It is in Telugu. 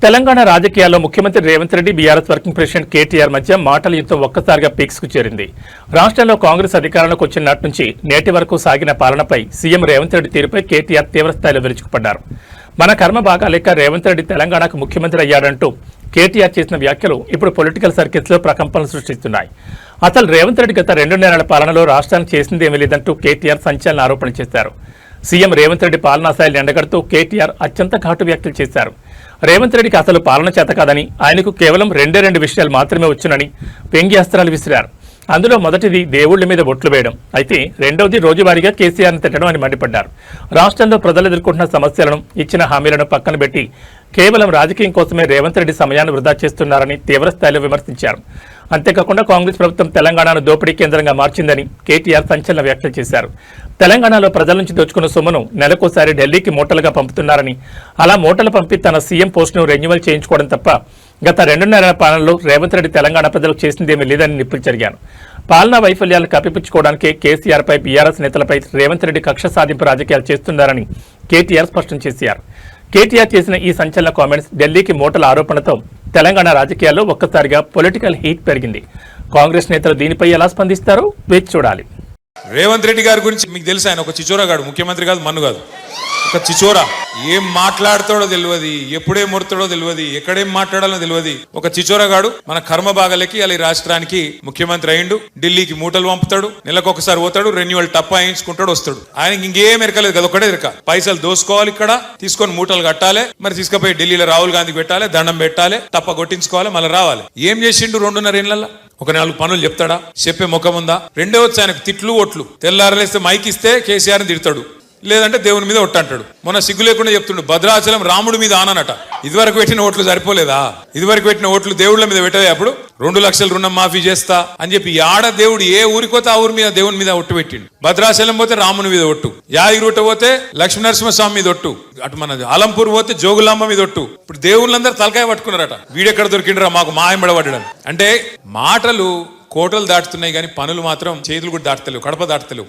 తెలంగాణ రాజకీయాల్లో ముఖ్యమంత్రి Revanth Reddy BRS working president KTR మధ్య మాటల యుద్ధం ఒక్కసారిగా పీక్స్ కు చేరింది. రాష్ట్రంలో కాంగ్రెస్ అధికారంలోకి వచ్చిన నాటి నుంచి నేటి వరకు సాగిన పాలనపై సీఎం రేవంత్ రెడ్డి తీరుపై కేటీఆర్ తీవ్రస్థాయిలో విరుచుకుపడ్డారు. మన కర్మ బాగా లేక రేవంత్ రెడ్డి తెలంగాణకు ముఖ్యమంత్రి అయ్యాడంటూ కేటీఆర్ చేసిన వ్యాఖ్యలు ఇప్పుడు పొలిటికల్ సర్కిల్స్ లో ప్రకంపనలు సృష్టిస్తున్నాయి. అసలు రేవంత్ రెడ్డి గత 2 నెలల పాలనలో రాష్ట్రానికి చేసిందేమీ లేదంటూ కేటీఆర్ సంచలన ఆరోపణలు చేశారు. సీఎం రేవంత్ రెడ్డి పాలనా స్థాయిని ఎండగడుతూ కేటీఆర్ అత్యంత ఘాటు వ్యాఖ్యలు చేశారు. రేవంత్ రెడ్డికి అసలు పాలన చేత కాదని, ఆయనకు కేవలం 2 విషయాలు మాత్రమే వచ్చునని వ్యంగ్యాస్త్రాలు విసిరారు. అందులో మొదటిది దేవుళ్ల మీద బొట్లు వేయడం, అయితే రెండవది రోజువారీగా కేసీఆర్ని తిట్టడం అని మండిపడ్డారు. రాష్ట్రంలో ప్రజలు ఎదుర్కొంటున్న సమస్యలను, ఇచ్చిన హామీలను పక్కన పెట్టి కేవలం రాజకీయం కోసమే రేవంత్ రెడ్డి సమయాన్ని వృధా చేస్తున్నారని తీవ్రస్థాయిలో విమర్శించారు. అంతేకాకుండా కాంగ్రెస్ ప్రభుత్వం తెలంగాణను దోపిడీ కేంద్రంగా మార్చిందని కేటీఆర్ సంచలన వ్యాఖ్యలు చేశారు. తెలంగాణలో ప్రజల నుంచి దోచుకున్న సొమ్మును నెలకోసారి ఢిల్లీకి మూటలుగా పంపుతున్నారని, అలా మూటలు పంపి తన సీఎం పోస్టును రెన్యువల్ చేయించుకోవడం తప్ప గత 2 నెలల పాలనలో రేవంత్ రెడ్డి తెలంగాణ ప్రజలకు చేసిందేమీ లేదని నిప్పులు జరిగాను. పాలనా వైఫల్యాలు కప్పిపుచ్చుకోవడానికే కేసీఆర్పై బీఆర్ఎస్ నేతలపై రేవంత్ రెడ్డి కక్ష సాధింపు రాజకీయాలు చేస్తున్నారని కేటీఆర్ స్పష్టం చేశారు. కేటీఆర్ చేసిన ఈ సంచలన కామెంట్స్, ఢిల్లీకి మూటల ఆరోపణతో తెలంగాణ రాజకీయాల్లో ఒక్కసారిగా పొలిటికల్ హీట్ పెరిగింది. కాంగ్రెస్ నేతలు దీనిపై ఎలా స్పందిస్తారో వేచి చూడాలి. రేవంత్ రెడ్డి గారి గురించి మీకు తెలుసు, ఆయన ఒక చిచోరగాడు, ముఖ్యమంత్రి కాదు, మన్ను కాదు, ఒక చిచోరా. ఏం మాట్లాడతాడో తెలియదు, ఎప్పుడేం ముడతాడో తెలియదు, ఎక్కడేం మాట్లాడాలో తెలియదు. ఒక చిచోరగాడు మన కర్మ బాగలకి అలా ఈ రాష్ట్రానికి ముఖ్యమంత్రి అయిండు. ఢిల్లీకి మూటలు పంపుతాడు, నెలకొకసారి పోతాడు, రెన్యువల్ టప్పాయించుకుంటాడు, వస్తాడు. ఆయనకి ఇంకేం ఎరకలేదు కదా, ఒకటే ఎరక, పైసలు దోసుకోవాలి, ఇక్కడ తీసుకొని మూటలు కట్టాలి, మరి తీసుకుపోయి ఢిల్లీలో రాహుల్ గాంధీకి పెట్టాలి, దండం పెట్టాలి, తప్ప కొట్టించుకోవాలి, మళ్ళీ రావాలి. ఏం చేసిండు 2.5 ఏళ్లలో? ఒక 4 పనులు చెప్తాడా? చెప్పే ముఖం ఉందా? రెండో వచ్చి ఆయనకు తిట్లు ఒట్లు. తెల్లారలేస్తే మైక్ ఇస్తే కేసీఆర్ని తిడతాడు, లేదంటే దేవుని మీద ఒట్టంటాడు. మొన్న సిగ్గు లేకుండా చెప్తుండు, భద్రాచలం రాముడి మీద ఆననట. ఇదివరకు పెట్టిన ఓట్లు సరిపోలేదా? ఇదివరకు పెట్టిన ఓట్లు దేవుళ్ళ మీద పెట్టదే. అప్పుడు 2 లక్షల రుణం మాఫీ చేస్తా అని చెప్పి ఆడ దేవుడు ఏ ఊరికి పోతే ఆ ఊరి మీద దేవుని మీద ఒట్టు పెట్టిండు. భద్రాచలం పోతే రాముని మీద ఒట్టు, యాదగిరి పోతే లక్ష్మీ నరసింహస్వామి మీద ఒట్టు, అటు మన అలంపూర్ పోతే జోగులాంబ మీద ఒట్టు. ఇప్పుడు దేవుళ్ళందరూ తలకాయ పట్టుకున్నారట. వీడెక్కడ దొరికిండ్రా మాకు మాయంబడబడ్డాడు అంటే. మాటలు కోటలు దాటుతున్నాయి కానీ పనులు మాత్రం చేతులు కూడా దాటుతలేవు, కడప దాటుతలేవు.